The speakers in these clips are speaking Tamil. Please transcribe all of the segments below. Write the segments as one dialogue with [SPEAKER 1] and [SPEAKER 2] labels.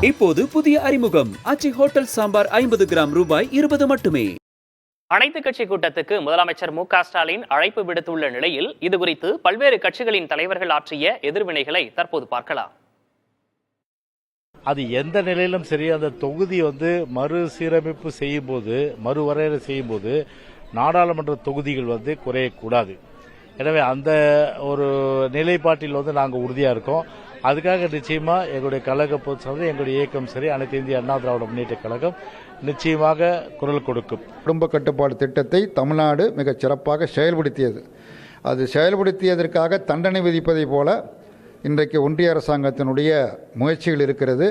[SPEAKER 1] இப்போது புதிய அறிமுகம் ஆச்சி ஹோட்டல் சாம்பார் 50 கிராம் ரூபாய் 20 மட்டுமே.
[SPEAKER 2] அனைத்து கட்சி கூட்டத்துக்கு முதலமைச்சர் மு க ஸ்டாலின் அழைப்பு விடுத்துள்ள நிலையில் இதுகுறித்து பல்வேறு கட்சிகளின் தலைவர்கள் ஆற்றிய எதிர்வினைகளை தற்போது பார்க்கலாம்.
[SPEAKER 3] அது எந்த நிலையிலும் சரி, அந்த தொகுதி மறுசீரமைப்பு செய்யும் போது, மறுவரையறை செய்யும் போது நாடாளுமன்ற தொகுதிகள் குறையக்கூடாது. எனவே அந்த ஒரு நிலைப்பாட்டில் நாங்கள் உறுதியாக இருக்கோம். அதுக்காக நிச்சயமா எங்களுடைய கழக பொதுச்செயலாளர், எங்களுடைய இயக்கம் சரி, அனைத்து இந்திய அண்ணா திராவிட முன்னேற்ற கழகம் நிச்சயமாக குரல் கொடுக்கும்.
[SPEAKER 4] குடும்ப கட்டுப்பாடு திட்டத்தை தமிழ்நாடு மிகச் சிறப்பாக செயல்படுத்தியது. அது செயல்படுத்தியதற்காக தண்டனை விதிப்பதை போல இன்றைக்கு ஒன்றிய அரசாங்கத்தினுடைய முயற்சிகள் இருக்கிறது.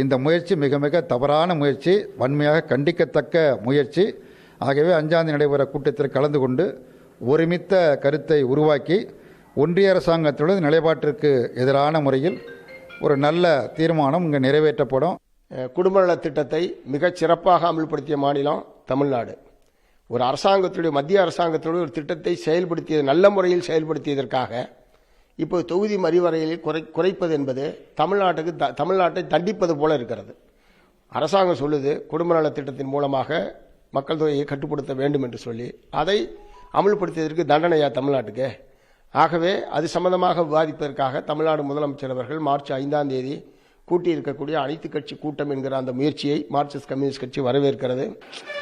[SPEAKER 4] இந்த முயற்சி மிக மிக தவறான முயற்சி, வன்மையாக கண்டிக்கத்தக்க முயற்சி. ஆகவே 5ஆம் தேதி நடைபெற கூட்டத்தில் கலந்து கொண்டு ஒருமித்த கருத்தை உருவாக்கி ஒன்றிய அரசாங்கத்துடைய நிலைப்பாட்டிற்கு எதிரான முறையில் ஒரு நல்ல தீர்மானம் இங்கே நிறைவேற்றப்படும்.
[SPEAKER 5] குடும்ப நல திட்டத்தை மிகச் சிறப்பாக அமல்படுத்திய மாநிலம் தமிழ்நாடு. ஒரு அரசாங்கத்துடைய, மத்திய அரசாங்கத்துடைய ஒரு திட்டத்தை செயல்படுத்தியது, நல்ல முறையில் செயல்படுத்தியதற்காக இப்போ தொகுதி மறுவரையில் குறைப்பது என்பது தமிழ்நாட்டை தண்டிப்பது போல இருக்கிறது. அரசாங்கம் சொல்லுது குடும்ப நல திட்டத்தின் மூலமாக மக்கள் தொகையை கட்டுப்படுத்த வேண்டும் என்று சொல்லி, அதை அமல்படுத்தியதற்கு தண்டனையா தமிழ்நாட்டுக்கு? ஆகவே அது சம்பந்தமாக விவாதிப்பதற்காக தமிழ்நாடு முதலமைச்சர் அவர்கள் மார்ச் 5ஆம் தேதி கூட்டியிருக்கக்கூடிய அனைத்து கட்சி கூட்டம் என்கிற அந்த முயற்சியை மார்க்சிஸ்ட் கம்யூனிஸ்ட் கட்சி வரவேற்கிறது.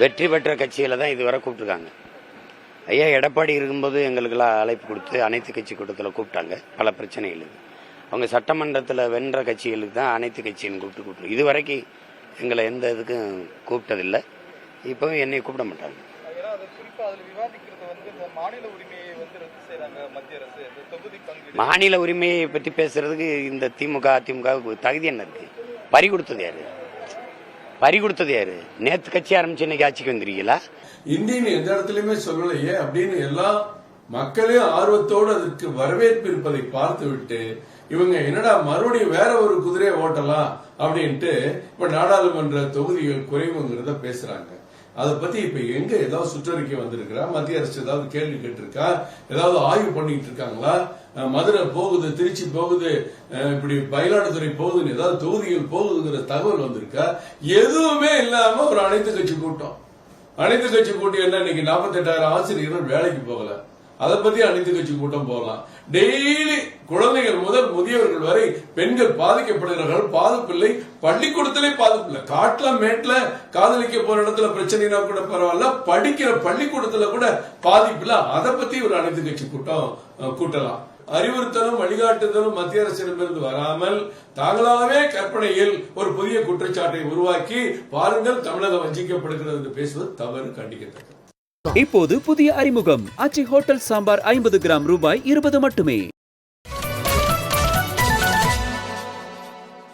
[SPEAKER 6] வெற்றி பெற்ற கட்சியில தான் இதுவரை கூப்பிட்டுருக்காங்க. ஐயா எடப்பாடி இருக்கும்போது எங்களுக்கெல்லாம் அழைப்பு கொடுத்து அனைத்து கட்சி கூட்டத்தில் கூப்பிட்டாங்க. பல பிரச்சனைகள் அவங்க சட்டமன்றத்தில் வென்ற கட்சிகளுக்கு தான் அனைத்து கட்சியும் கூப்பிட்டு இது வரைக்கும் எங்களை எந்த இதுக்கும் கூப்பிட்டதில்லை. இப்போவும் என்னை கூப்பிட மாட்டாங்க. மாநில உரிமையை பற்றி பேசுறதுக்கு இந்த திமுக அதிமுக தகுதி என்ன இருக்கு? பறி கொடுத்தது யாரு? நேத்து கட்சி ஆரம்பிச்சு இன்னைக்கு ஆட்சிக்கு வந்துருக்கீங்களா?
[SPEAKER 7] இந்தியன் எந்த இடத்துலயுமே சொல்லலையே அப்படின்னு எல்லா மக்களையும் ஆர்வத்தோடு அதற்கு வரவேற்பு இருப்பதை பார்த்து விட்டு இவங்க என்னடா மறுபடியும் வேற ஒரு குதிரையை ஓட்டலாம் அப்படின்ட்டு இப்ப நாடாளுமன்ற தொகுதிகள் குறைவுங்கிறத பேசுறாங்க. அதை பத்தி இப்ப எங்க ஏதாவது சுற்றறிக்கை வந்திருக்கிறா? மத்திய அரசு ஏதாவது கேள்வி கேட்டிருக்கா? ஏதாவது ஆய்வு பண்ணிட்டு இருக்காங்களா? மதுரை போகுது, திருச்சி போகுது, இப்படி மயிலாடுதுறை போகுதுன்னு ஏதாவது தொகுதிகள் போகுதுங்கிற தகவல் வந்திருக்கா? எதுவுமே இல்லாம ஒரு அனைத்து கட்சி கூட்டம் என்ன இன்னைக்கு 48,000 ஆசிரியர்கள் வேலைக்கு போகல. அதை பத்தி அனைத்து கட்சி கூட்டம் போகலாம். டெய்லி குழந்தைகள் முதல் முதியவர்கள் வரை பெண்கள் பாதிக்கப்படுகிறார்கள். பாதிப்பில்லை, பள்ளிக்கூடத்திலே பாதிப்பில்லை. காட்டுல மேட்ல காதலிக்க போற இடத்துல பிரச்சனைனா கூட பரவாயில்ல, படிக்கிற பள்ளிக்கூடத்துல கூட பாதிப்பில்லை. அதை பத்தி ஒரு அனைத்து கட்சி கூட்டலாம். அறிவுறுத்தலும் வழிகாட்டுதலும் மத்திய அரசிடமிருந்து வராமல் தாங்களாகவே கற்பனையில் ஒரு புதிய குற்றச்சாட்டை உருவாக்கி பாருங்கள் தமிழகம் வஞ்சிக்கப்படுகிறது என்று பேசுவது தவறு, கண்டிக்கத்தக்கது.
[SPEAKER 1] இப்போது புதிய அறிமுகம் ஆச்சி ஹோட்டல் சாம்பார் 50 கிராம் ரூபாய் 20 மட்டுமே.